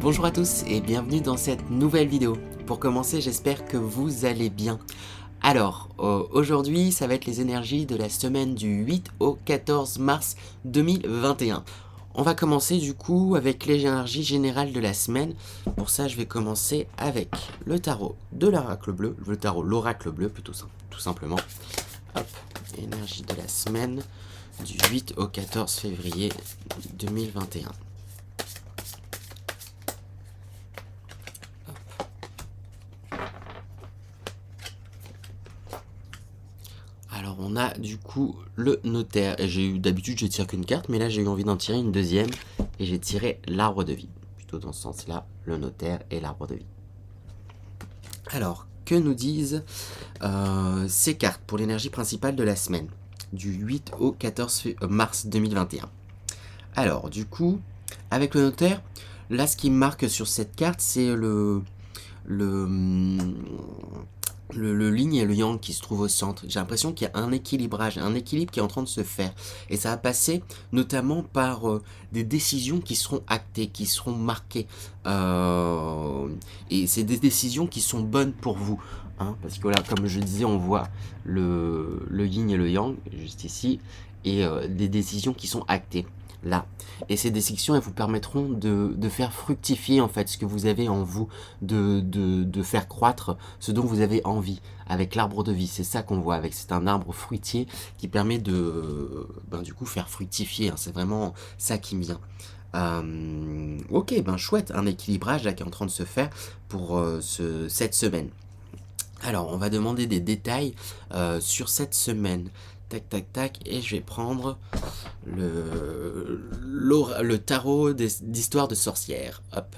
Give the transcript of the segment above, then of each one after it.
Bonjour à tous et bienvenue dans cette nouvelle vidéo. Pour commencer, j'espère que vous allez bien. Alors, aujourd'hui, ça va être les énergies de la semaine du 8 au 14 mars 2021. On va commencer du coup avec les énergies générales de la semaine. Pour ça, je vais commencer avec le tarot de l'oracle bleu, l'oracle bleu plutôt tout simplement. Hop, énergie de la semaine du 8 au 14 février 2021. Alors on a du coup le notaire, et d'habitude je tire qu'une carte, mais là j'ai eu envie d'en tirer une deuxième, et j'ai tiré l'arbre de vie, plutôt dans ce sens là, le notaire et l'arbre de vie. Alors, que nous disent ces cartes pour l'énergie principale de la semaine, du 8 au 14 mars 2021. Alors du coup, avec le notaire, là ce qui me marque sur cette carte, c'est le yin et le yang qui se trouvent au centre. J'ai l'impression qu'il y a un équilibrage, un équilibre qui est en train de se faire. Et ça va passer notamment par des décisions qui seront actées, qui seront marquées. Et c'est des décisions qui sont bonnes pour vous. Hein, parce que là, comme je disais, on voit le yin et le yang, juste ici, et des décisions qui sont actées. Là. Et ces décisions, elles vous permettront de faire fructifier en fait ce que vous avez en vous, de faire croître ce dont vous avez envie avec l'arbre de vie. C'est ça qu'on voit avec, c'est un arbre fruitier qui permet de du coup faire fructifier, hein. C'est vraiment ça qui me vient. Ok, chouette, un équilibrage là qui est en train de se faire pour cette semaine. Alors, on va demander des détails sur cette semaine. Tac, tac, tac, et je vais prendre le tarot d'histoire de sorcière. Hop,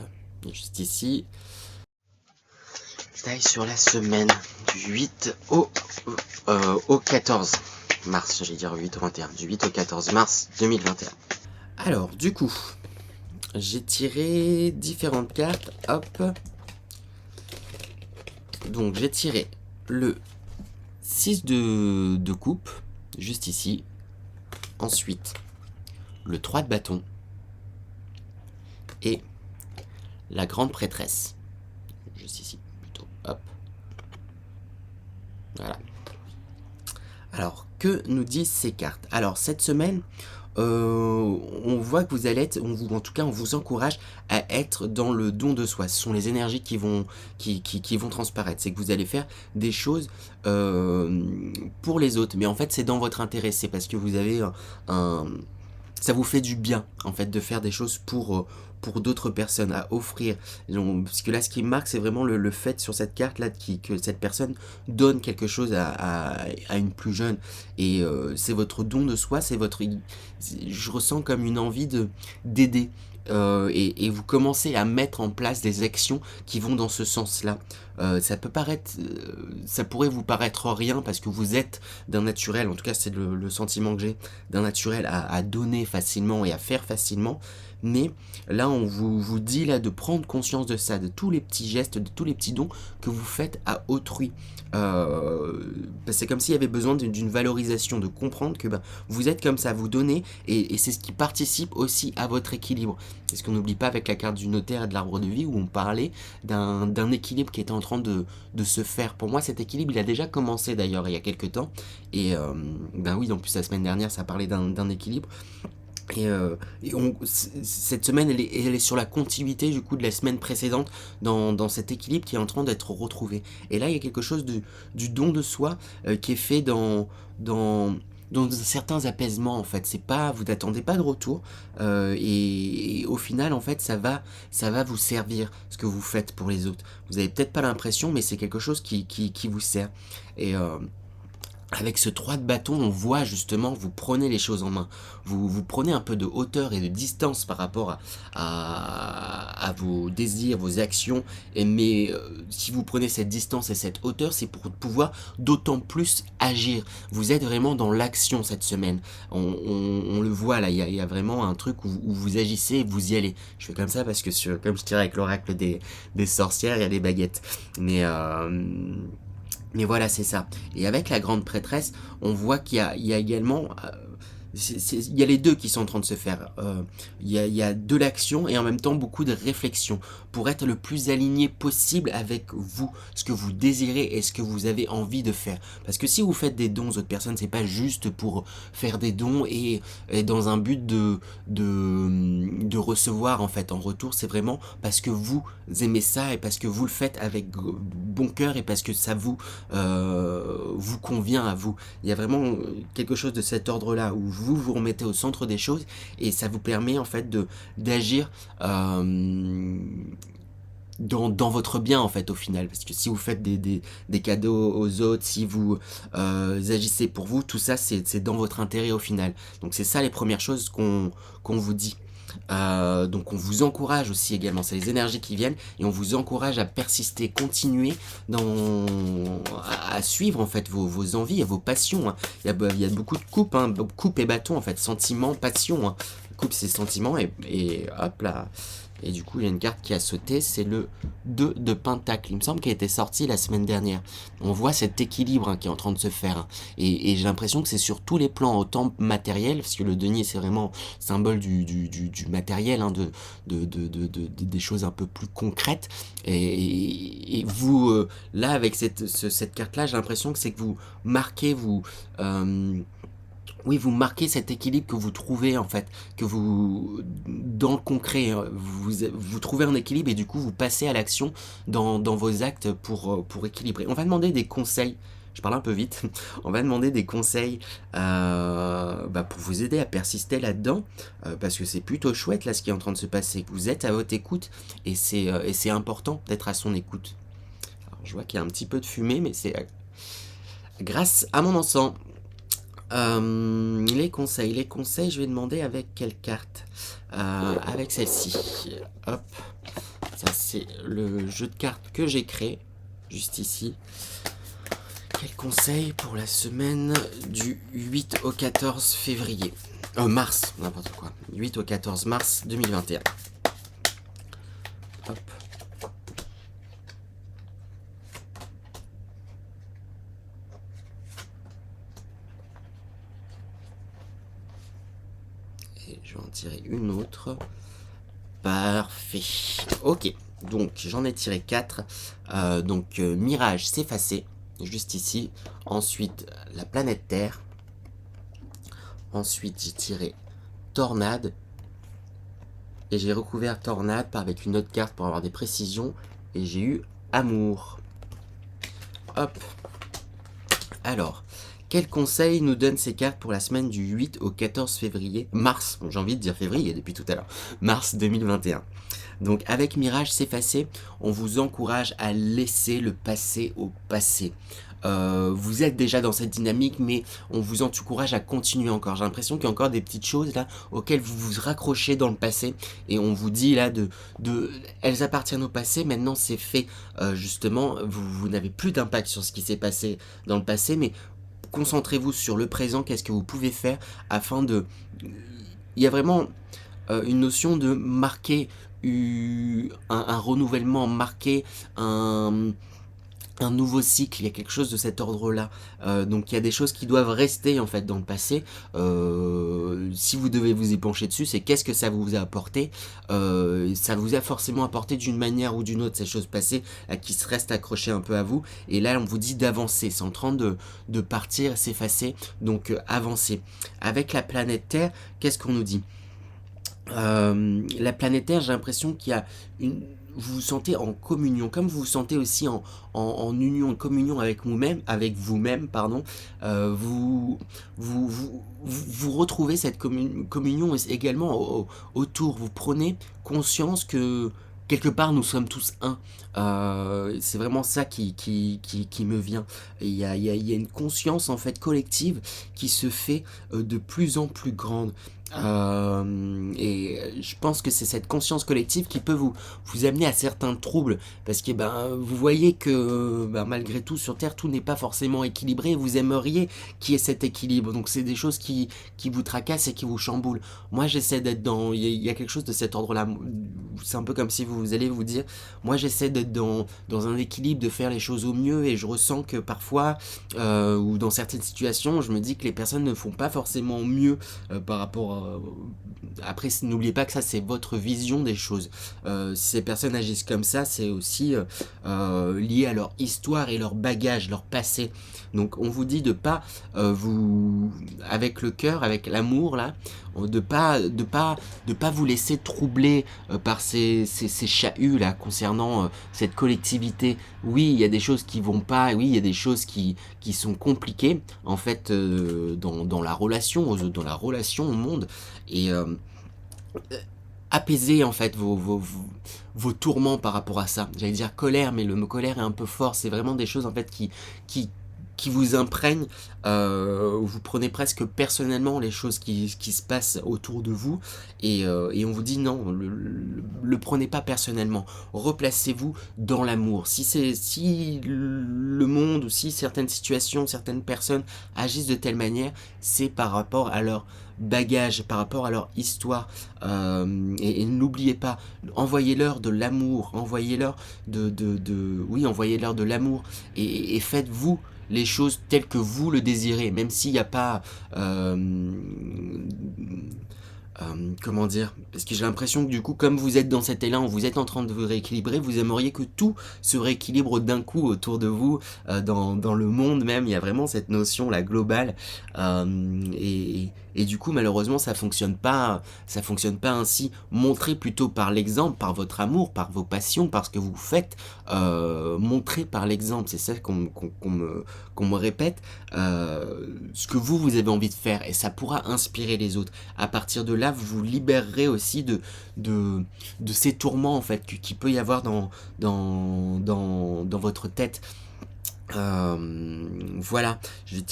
juste ici. Détail sur la semaine du 8 au 14 mars, j'allais dire 8 au 21, du 8 au 14 mars 2021. Alors, du coup, j'ai tiré différentes cartes, hop. Donc, j'ai tiré le 6 de coupe, juste ici. Ensuite, le 3 de bâton. Et la grande prêtresse. Juste ici, plutôt. Hop. Voilà. Alors, que nous disent ces cartes? Alors, cette semaine, on voit que vous allez être, en tout cas, on vous encourage à être dans le don de soi. Ce sont les énergies qui vont transparaître. C'est que vous allez faire des choses pour les autres. Mais en fait, c'est dans votre intérêt. C'est parce que vous avez ça vous fait du bien, en fait, de faire des choses pour d'autres personnes, à offrir. Donc, parce que là, ce qui me marque, c'est vraiment le fait sur cette carte-là que cette personne donne quelque chose à une plus jeune. Et c'est votre don de soi, je ressens comme une envie d'aider. Et vous commencez à mettre en place des actions qui vont dans ce sens-là. Ça pourrait vous paraître rien parce que vous êtes d'un naturel, en tout cas c'est le sentiment que j'ai, d'un naturel à donner facilement et à faire facilement. Mais là, on vous dit là de prendre conscience de ça, de tous les petits gestes, de tous les petits dons que vous faites à autrui. C'est comme s'il y avait besoin d'une valorisation, de comprendre que vous êtes comme ça, vous donnez, et c'est ce qui participe aussi à votre équilibre. C'est ce qu'on n'oublie pas avec la carte du notaire et de l'arbre de vie, où on parlait d'un équilibre qui était en train de se faire. Pour moi, cet équilibre, il a déjà commencé d'ailleurs il y a quelques temps. Et oui, en plus la semaine dernière, ça parlait d'un équilibre. Et cette semaine, elle est sur la continuité du coup de la semaine précédente dans cet équilibre qui est en train d'être retrouvé. Et là, il y a quelque chose du don de soi qui est fait dans certains apaisements en fait. C'est pas, vous n'attendez pas de retour et au final en fait ça va vous servir ce que vous faites pour les autres. Vous avez peut-être pas l'impression, mais c'est quelque chose qui vous sert. Et avec ce 3 de bâton, on voit justement, vous prenez les choses en main. Vous prenez un peu de hauteur et de distance par rapport à vos désirs, vos actions. Mais si vous prenez cette distance et cette hauteur, c'est pour pouvoir d'autant plus agir. Vous êtes vraiment dans l'action cette semaine. On le voit là, il y a vraiment un truc où vous agissez et vous y allez. Je fais comme ça parce que comme je dirais avec l'oracle des sorcières, il y a des baguettes. Mais voilà, c'est ça. Et avec la grande prêtresse, on voit qu'il y a également il y a les deux qui sont en train de se faire. Il y a de l'action et en même temps beaucoup de réflexion pour être le plus aligné possible avec vous, ce que vous désirez et ce que vous avez envie de faire. Parce que si vous faites des dons aux autres personnes, c'est pas juste pour faire des dons et dans un but de recevoir en fait en retour, c'est vraiment parce que vous aimez ça et parce que vous le faites avec bon cœur et parce que ça vous convient à vous. Il y a vraiment quelque chose de cet ordre-là où vous vous remettez au centre des choses et ça vous permet en fait d'agir dans votre bien en fait au final, parce que si vous faites des cadeaux aux autres, si vous agissez pour vous, tout ça c'est dans votre intérêt au final. Donc c'est ça les premières choses qu'on vous dit. Donc on vous encourage aussi également, c'est les énergies qui viennent et on vous encourage à persister, continuer à suivre en fait vos envies, vos passions. Hein. Il y a beaucoup de coupes, hein, coupe et bâton en fait, sentiments, passion. Hein. Coupe c'est sentiments et hop là. Et du coup, il y a une carte qui a sauté, c'est le 2 de Pentacle. Il me semble qu'elle était sortie la semaine dernière. On voit cet équilibre hein, qui est en train de se faire. Hein. Et j'ai l'impression que c'est sur tous les plans, autant matériel, parce que le denier, c'est vraiment symbole du matériel, hein, des choses un peu plus concrètes. Et vous, là, avec cette carte-là, j'ai l'impression que c'est que vous marquez, oui, vous marquez cet équilibre que vous trouvez en fait, que vous dans le concret, vous trouvez un équilibre et du coup vous passez à l'action dans vos actes pour équilibrer. On va demander des conseils. Je parle un peu vite. On va demander des conseils pour vous aider à persister là-dedans, parce que c'est plutôt chouette là ce qui est en train de se passer. Vous êtes à votre écoute et c'est important d'être à son écoute. Alors, je vois qu'il y a un petit peu de fumée, mais c'est grâce à mon encens. Les conseils, je vais demander avec quelle carte avec celle-ci. Hop, ça c'est le jeu de cartes que j'ai créé, juste ici. Quel conseil pour la semaine du 8 au 14 février mars, n'importe quoi. 8 au 14 mars 2021. Hop. Je vais en tirer une autre. Parfait. Ok, donc j'en ai tiré 4. Mirage s'effacer, juste ici. Ensuite, la planète Terre. Ensuite, j'ai tiré Tornade. Et j'ai recouvert Tornade avec une autre carte pour avoir des précisions. Et j'ai eu Amour. Hop. Alors, quel conseil nous donnent ces cartes pour la semaine du 8 au 14 février Mars, j'ai envie de dire février depuis tout à l'heure. Mars 2021. Donc avec Mirage s'effacer, on vous encourage à laisser le passé au passé. Vous êtes déjà dans cette dynamique, mais on vous encourage à continuer encore. J'ai l'impression qu'il y a encore des petites choses là auxquelles vous vous raccrochez dans le passé et on vous dit là elles appartiennent au passé. Maintenant c'est fait. Justement, vous n'avez plus d'impact sur ce qui s'est passé dans le passé, mais concentrez-vous sur le présent. Qu'est-ce que vous pouvez faire afin de... Il y a vraiment une notion de marquer un renouvellement, marquer un nouveau cycle, il y a quelque chose de cet ordre-là. Donc il y a des choses qui doivent rester en fait dans le passé. Si vous devez vous y pencher dessus, c'est qu'est-ce que ça vous a apporté. Ça vous a forcément apporté d'une manière ou d'une autre ces choses passées qui se restent accrochées un peu à vous. Et là on vous dit d'avancer, c'est en train de partir, s'effacer, donc avancer. Avec la planète Terre, qu'est-ce qu'on nous dit? La planète Terre, j'ai l'impression qu'il y a vous vous sentez en communion, comme vous vous sentez aussi en union, en communion avec vous-même, pardon. Vous retrouvez cette communion également autour. Vous prenez conscience que quelque part nous sommes tous un. C'est vraiment ça qui me vient. Il y a une conscience en fait collective qui se fait de plus en plus grande. Et je pense que c'est cette conscience collective qui peut vous amener à certains troubles, parce que vous voyez que malgré tout sur Terre tout n'est pas forcément équilibré, vous aimeriez qu'il y ait cet équilibre, donc c'est des choses qui vous tracassent et qui vous chamboulent. Moi j'essaie d'être il y a quelque chose de cet ordre-là, c'est un peu comme si vous allez vous dire, moi j'essaie d'être dans un équilibre, de faire les choses au mieux, et je ressens que parfois, ou dans certaines situations, je me dis que les personnes ne font pas forcément mieux par rapport à... Après, n'oubliez pas que ça, c'est votre vision des choses. Si ces personnes agissent comme ça, c'est aussi lié à leur histoire et leur bagage, leur passé. Donc, on vous dit de pas avec le cœur, avec l'amour là, de pas vous laisser troubler par ces chahuts là concernant cette collectivité. Oui, il y a des choses qui vont pas, oui, il y a des choses qui sont compliquées en fait dans la relation au monde, et apaiser en fait vos tourments par rapport à ça. J'allais dire colère, mais le mot colère est un peu fort. C'est vraiment des choses en fait qui, qui vous imprègnent. Vous prenez presque personnellement les choses qui se passent autour de vous, et on vous dit non, le prenez pas personnellement. Replacez-vous dans l'amour. Si le monde, ou si certaines situations, certaines personnes agissent de telle manière, c'est par rapport à leur bagage, par rapport à leur histoire, et n'oubliez pas, envoyez-leur de l'amour, envoyez-leur oui, envoyez-leur de l'amour, et faites-vous les choses telles que vous le désirez, même s'il n'y a pas comment dire, parce que j'ai l'impression que du coup, comme vous êtes dans cet élan, vous êtes en train de vous rééquilibrer, vous aimeriez que tout se rééquilibre d'un coup autour de vous, dans le monde même. Il y a vraiment cette notion là globale, et du coup malheureusement ça fonctionne pas ainsi. Montrez plutôt par l'exemple, par votre amour, par vos passions, par ce que vous faites, montrez par l'exemple. C'est ça qu'on me répète, ce que vous avez envie de faire, et ça pourra inspirer les autres. À partir de là, vous vous libérerez aussi de ces tourments en fait qu'il peut y avoir dans votre tête. Voilà, j'ai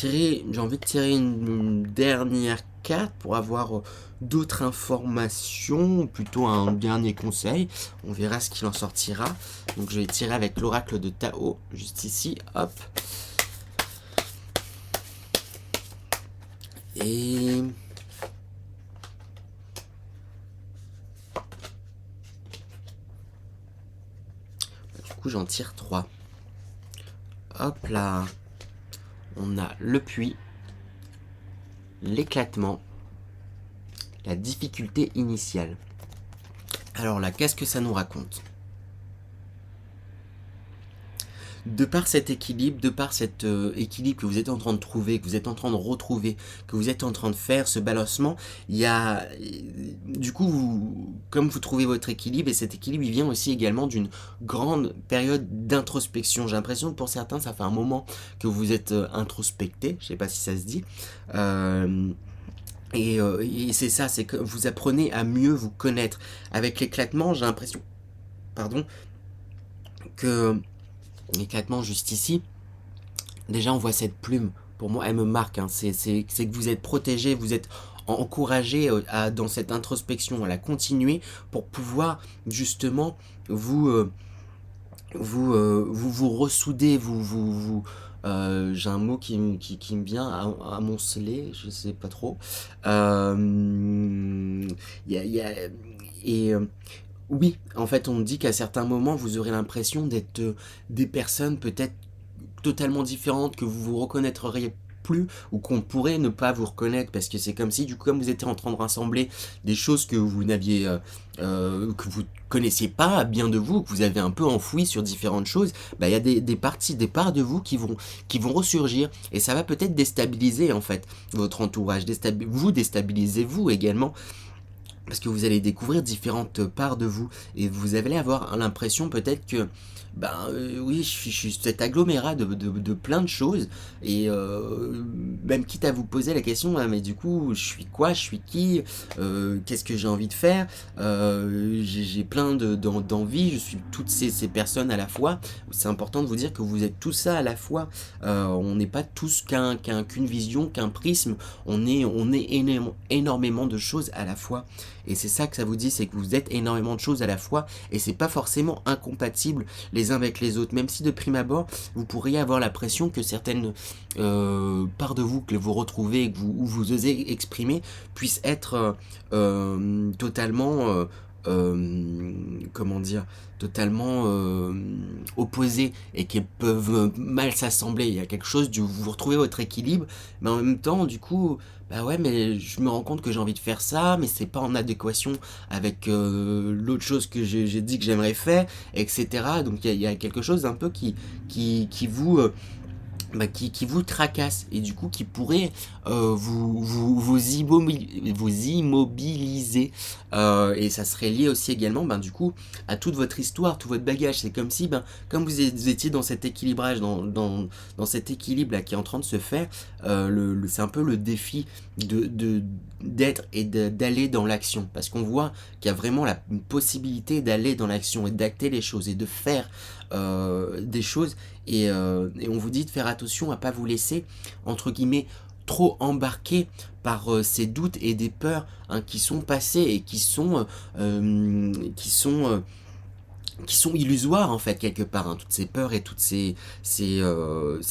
envie de tirer une dernière carte pour avoir d'autres informations, ou plutôt un dernier conseil. On verra ce qu'il en sortira. Donc je vais tirer avec l'oracle de Tao, juste ici, hop. Et... du coup j'en tire 3. Hop là, on a le puits, l'éclatement, la difficulté initiale. Alors là, qu'est-ce que ça nous raconte ? De par cet équilibre, équilibre que vous êtes en train de trouver, que vous êtes en train de retrouver, que vous êtes en train de faire, ce balancement, il y a, du coup, comme vous trouvez votre équilibre, et cet équilibre, il vient aussi également d'une grande période d'introspection. J'ai l'impression que pour certains, ça fait un moment que vous êtes introspecté, je sais pas si ça se dit, et c'est ça, c'est que vous apprenez à mieux vous connaître. Avec l'éclatement, j'ai l'impression, que l'éclatement juste ici, déjà on voit cette plume, pour moi elle me marque, hein. C'est que vous êtes protégé, vous êtes encouragé dans cette introspection, à la continuer pour pouvoir justement vous ressouder, j'ai un mot qui me vient, amonceler, je sais pas trop. Oui, en fait, on dit qu'à certains moments, vous aurez l'impression d'être des personnes peut-être totalement différentes, que vous vous reconnaîtriez plus, ou qu'on pourrait ne pas vous reconnaître, parce que c'est comme si, du coup, comme vous étiez en train de rassembler des choses que vous n'aviez, que vous connaissiez pas bien de vous, que vous avez un peu enfoui sur différentes choses, il y a des parties, des parts de vous qui vont ressurgir, et ça va peut-être déstabiliser, en fait, votre entourage, vous déstabilisez vous également. parce que vous allez découvrir différentes parts de vous et vous allez avoir l'impression peut-être que oui, je suis cet agglomérat de plein de choses et même quitte à vous poser la question: «Ah mais du coup, je suis quoi? Je suis qui? Qu'est-ce que j'ai envie de faire?» J'ai plein d'envies, je suis toutes ces personnes à la fois. C'est important de vous dire que vous êtes tout ça à la fois. On n'est pas tous qu'une vision, qu'un prisme, on est énormément de choses à la fois et c'est ça que ça vous dit, c'est que vous êtes énormément de choses à la fois et c'est pas forcément incompatible les uns avec les autres, même si de prime abord, vous pourriez avoir l'impression que certaines parts de vous que vous retrouvez et que vous osez exprimer puissent être totalement, comment dire, totalement opposées et qu'elles peuvent mal s'assembler. Il y a quelque chose du vous retrouvez votre équilibre, mais en même temps, du coup, bah ouais, mais je me rends compte que j'ai envie de faire ça, mais c'est pas en adéquation avec l'autre chose que j'ai dit que j'aimerais faire, etc. Donc il y a quelque chose un peu qui vous qui vous tracasse et du coup qui pourrait vous immobiliser et ça serait lié aussi également du coup à toute votre histoire, tout votre bagage. C'est comme si comme vous étiez dans cet équilibrage, dans cet équilibre là qui est en train de se faire, c'est un peu le défi d'être et d'aller dans l'action, parce qu'on voit qu'il y a vraiment la possibilité d'aller dans l'action et d'acter les choses et de faire des choses et on vous dit de faire attention à pas vous laisser entre guillemets trop embarquer par ces doutes et des peurs qui sont passées et qui sont illusoires en fait quelque part, toutes ces peurs et toutes ces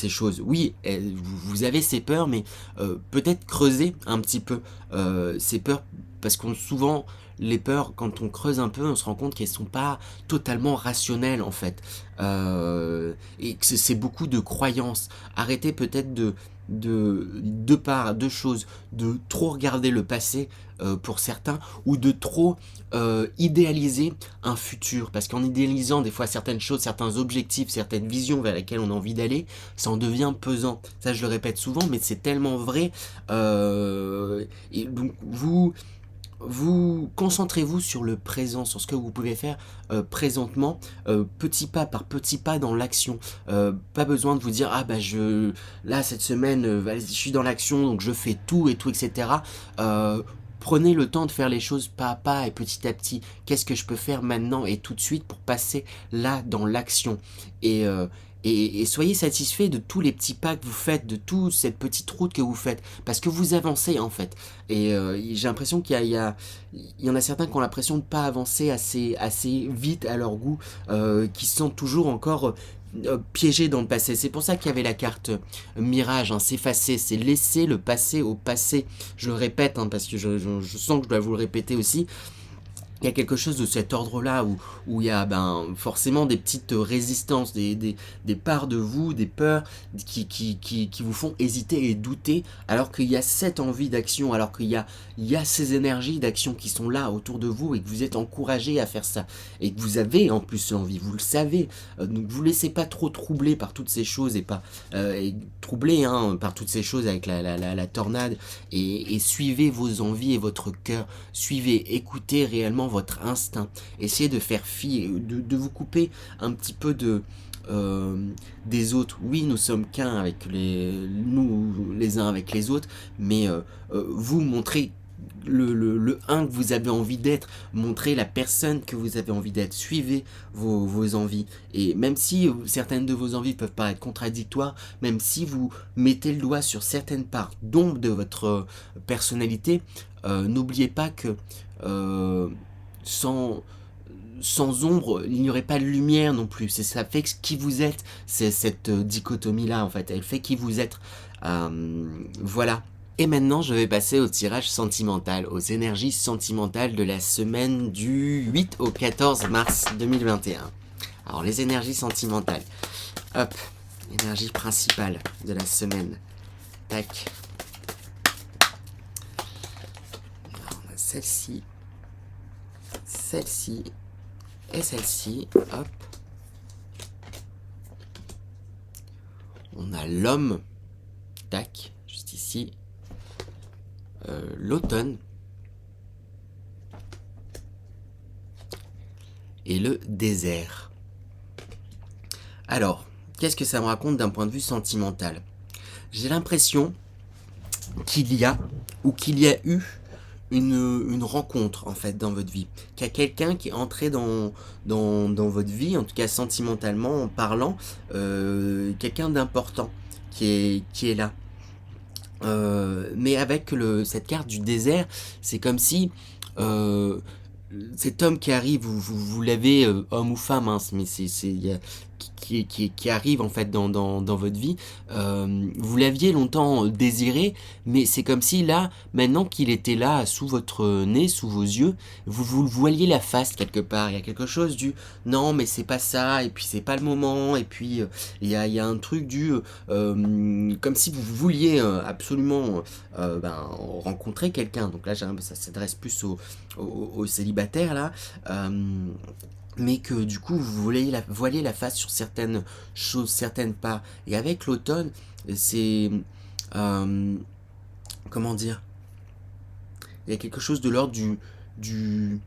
choses. Oui, vous avez ces peurs, mais peut-être creuser un petit peu ces peurs, parce qu'on souvent les peurs, quand on creuse un peu, on se rend compte qu'elles sont pas totalement rationnelles en fait, et que c'est beaucoup de croyances. Arrêtez peut-être deux choses, de trop regarder le passé pour certains, ou de trop idéaliser un futur, parce qu'en idéalisant des fois certaines choses, certains objectifs, certaines visions vers lesquelles on a envie d'aller, ça en devient pesant. Ça je le répète souvent, mais c'est tellement vrai. Et donc vous concentrez-vous sur le présent, sur ce que vous pouvez faire présentement, petit pas par petit pas dans l'action. Pas besoin de vous dire là cette semaine, je suis dans l'action donc je fais tout et tout, etc. Prenez le temps de faire les choses pas à pas et petit à petit. Qu'est-ce que je peux faire maintenant et tout de suite pour passer là dans l'action et, et soyez satisfait de tous les petits pas que vous faites, de toute cette petite route que vous faites, parce que vous avancez en fait. Et j'ai l'impression il y en a certains qui ont l'impression de ne pas avancer assez vite à leur goût, qui se sentent toujours encore piégés dans le passé. C'est pour ça qu'il y avait la carte mirage, s'effacer, c'est laisser le passé au passé. Je le répète, parce que je sens que je dois vous le répéter aussi. Il y a quelque chose de cet ordre-là où il y a forcément des petites résistances, des parts de vous, des peurs qui vous font hésiter et douter, alors qu'il y a cette envie d'action, alors il y a ces énergies d'action qui sont là autour de vous et que vous êtes encouragé à faire ça. Et que vous avez en plus l'envie, vous le savez. Donc vous ne laissez pas trop troubler par toutes ces choses et troubler par toutes ces choses avec la tornade et suivez vos envies et votre cœur. Suivez, écoutez réellement votre instinct. Essayez de faire fi, de vous couper un petit peu des autres. Oui, nous sommes qu'un avec nous les uns avec les autres, mais vous montrez le un que vous avez envie d'être, montrez la personne que vous avez envie d'être, suivez vos envies. Et même si certaines de vos envies peuvent paraître contradictoires, même si vous mettez le doigt sur certaines parts d'ombre de votre personnalité, n'oubliez pas que sans, sans ombre, il n'y aurait pas de lumière non plus. Ça fait qui vous êtes, c'est cette dichotomie-là en fait, elle fait qui vous êtes. Voilà. Et maintenant, je vais passer au tirage sentimental, aux énergies sentimentales de la semaine du 8 au 14 mars 2021. Alors, les énergies sentimentales. Hop, énergie principale de la semaine. Tac. Alors, on a celle-ci et celle-ci. Hop. On a l'homme. Tac, juste ici. L'automne et le désert. Alors, qu'est-ce que ça me raconte d'un point de vue sentimental? J'ai l'impression qu'il y a eu une rencontre en fait dans votre vie, qu'il y a quelqu'un qui est entré dans votre vie, en tout cas sentimentalement en parlant, quelqu'un d'important qui est là. Mais avec cette carte du désert, c'est comme si cet homme qui arrive, vous l'avez, homme ou femme, hein, mais qui arrive en fait dans votre vie, vous l'aviez longtemps désiré, mais c'est comme si là, maintenant qu'il était là, sous votre nez, sous vos yeux, vous le voyez la face quelque part. Il y a quelque chose du non, mais c'est pas ça, et puis c'est pas le moment, et puis il y a un truc du comme si vous vouliez absolument rencontrer quelqu'un. Donc là, ça s'adresse plus aux célibataires là. Mais que du coup vous voyez la face sur certaines choses, certaines pas. Et avec l'automne, c'est comment dire, il y a quelque chose de l'ordre du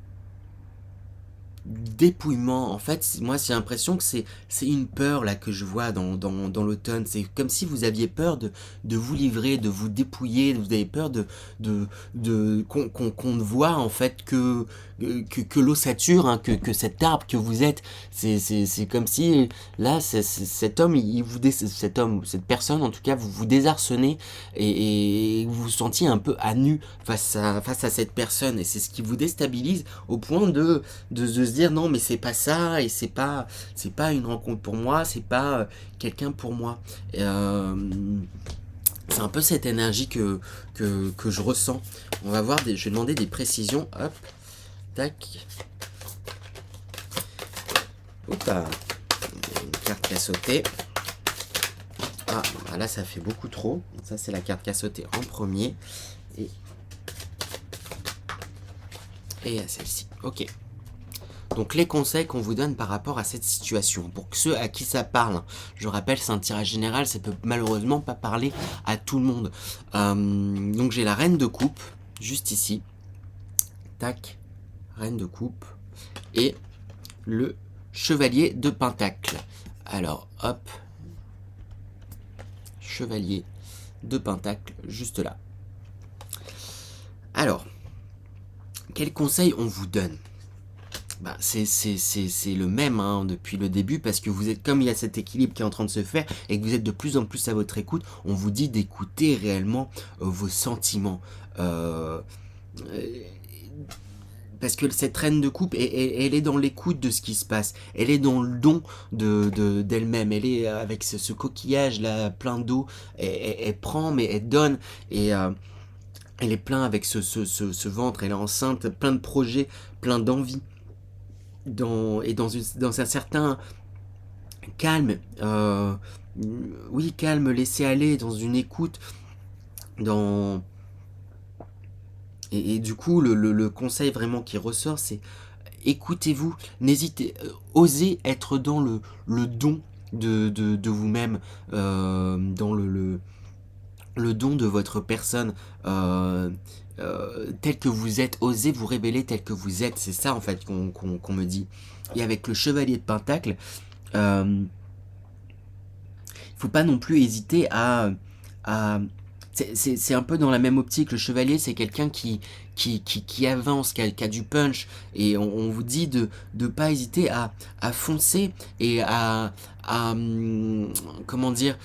dépouillement. En fait, moi j'ai l'impression que c'est une peur là que je vois dans l'automne. C'est comme si vous aviez peur de vous livrer, de vous dépouiller, vous avez peur qu'on ne voit en fait que l'ossature, hein, que cet arbre que vous êtes. C'est comme si là cet homme, cet homme, cette personne en tout cas, vous désarçonnez et vous vous sentiez un peu à nu face à cette personne, et c'est ce qui vous déstabilise au point de se dire non, mais c'est pas ça, et c'est pas une rencontre pour moi, c'est pas quelqu'un pour moi. C'est un peu cette énergie que je ressens. On va voir, je vais demander des précisions. Hop, tac. Oupa, une carte qui a sauté. Ah, là ça fait beaucoup trop. Ça c'est la carte qui a sauté en premier. Et à celle-ci. Ok. Donc les conseils qu'on vous donne par rapport à cette situation, pour ceux à qui ça parle, je rappelle c'est un tirage général, ça peut malheureusement pas parler à tout le monde. Donc j'ai la reine de coupe, juste ici, tac, reine de coupe, et le chevalier de pentacle. Alors hop, chevalier de pentacle, juste là. Alors, quels conseils on vous donne? C'est le même, hein, depuis le début, parce que vous êtes, comme il y a cet équilibre qui est en train de se faire et que vous êtes de plus en plus à votre écoute, on vous dit d'écouter réellement vos sentiments. Parce que cette reine de coupe, elle est dans l'écoute de ce qui se passe. Elle est dans le don d'elle-même. Elle est avec ce coquillage là plein d'eau. Elle prend, mais elle donne. Et elle est plein avec ce ventre. Elle est enceinte, plein de projets, plein d'envie. Dans un certain calme, oui, calme, laisser aller, dans une écoute, et du coup le conseil vraiment qui ressort, c'est écoutez-vous, n'hésitez, osez être dans le don de vous-même, dans le don de votre personne, tel que vous êtes, osez vous révéler tel que vous êtes. C'est ça en fait qu'on me dit. Et avec le chevalier de pentacle, il faut pas non plus hésiter à c'est un peu dans la même optique. Le chevalier, c'est quelqu'un qui avance, qui a du punch, et on vous dit de pas hésiter à foncer et à comment dire,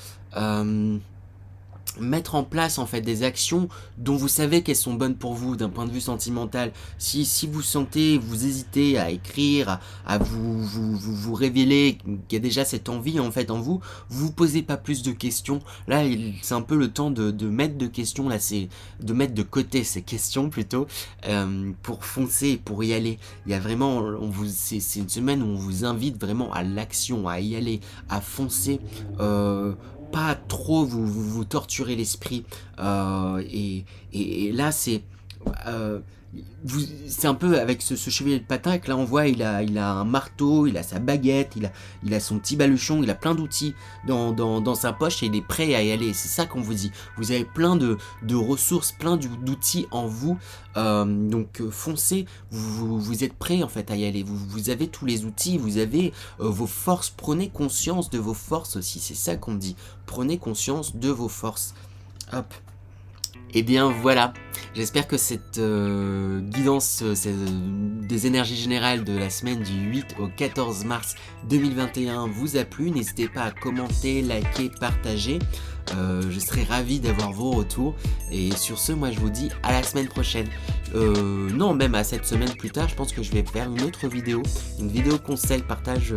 mettre en place en fait des actions dont vous savez qu'elles sont bonnes pour vous d'un point de vue sentimental. Si vous sentez, vous hésitez à écrire, à vous révéler, qu'il y a déjà cette envie en fait en vous, vous posez pas plus de questions. Là, c'est un peu le temps de mettre de questions, là c'est de mettre de côté ces questions plutôt, pour foncer, pour y aller. Il y a vraiment, c'est une semaine où on vous invite vraiment à l'action, à y aller, à foncer, pas trop vous torturer l'esprit, et là c'est c'est un peu avec ce chevalier de patin que là on voit il a un marteau, il a sa baguette, il a son petit baluchon, il a plein d'outils dans sa poche et il est prêt à y aller. C'est ça qu'on vous dit. Vous avez plein de ressources, plein d'outils en vous. Donc foncez, vous êtes prêt en fait à y aller. Vous avez tous les outils, vous avez vos forces. Prenez conscience de vos forces aussi. C'est ça qu'on dit. Prenez conscience de vos forces. Hop. Et bien voilà, j'espère que cette guidance des énergies générales de la semaine du 8 au 14 mars 2021 vous a plu. N'hésitez pas à commenter, liker, partager. Je serai ravi d'avoir vos retours. Et sur ce, moi je vous dis à la semaine prochaine. Non, même à cette semaine plus tard, je pense que je vais faire une autre vidéo. Une vidéo conseil, partage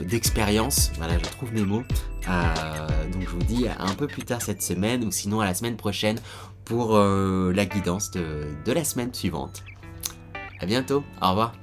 d'expérience. Voilà, je trouve mes mots. Donc je vous dis à un peu plus tard cette semaine ou sinon à la semaine prochaine pour la guidance de la semaine suivante. À bientôt, au revoir.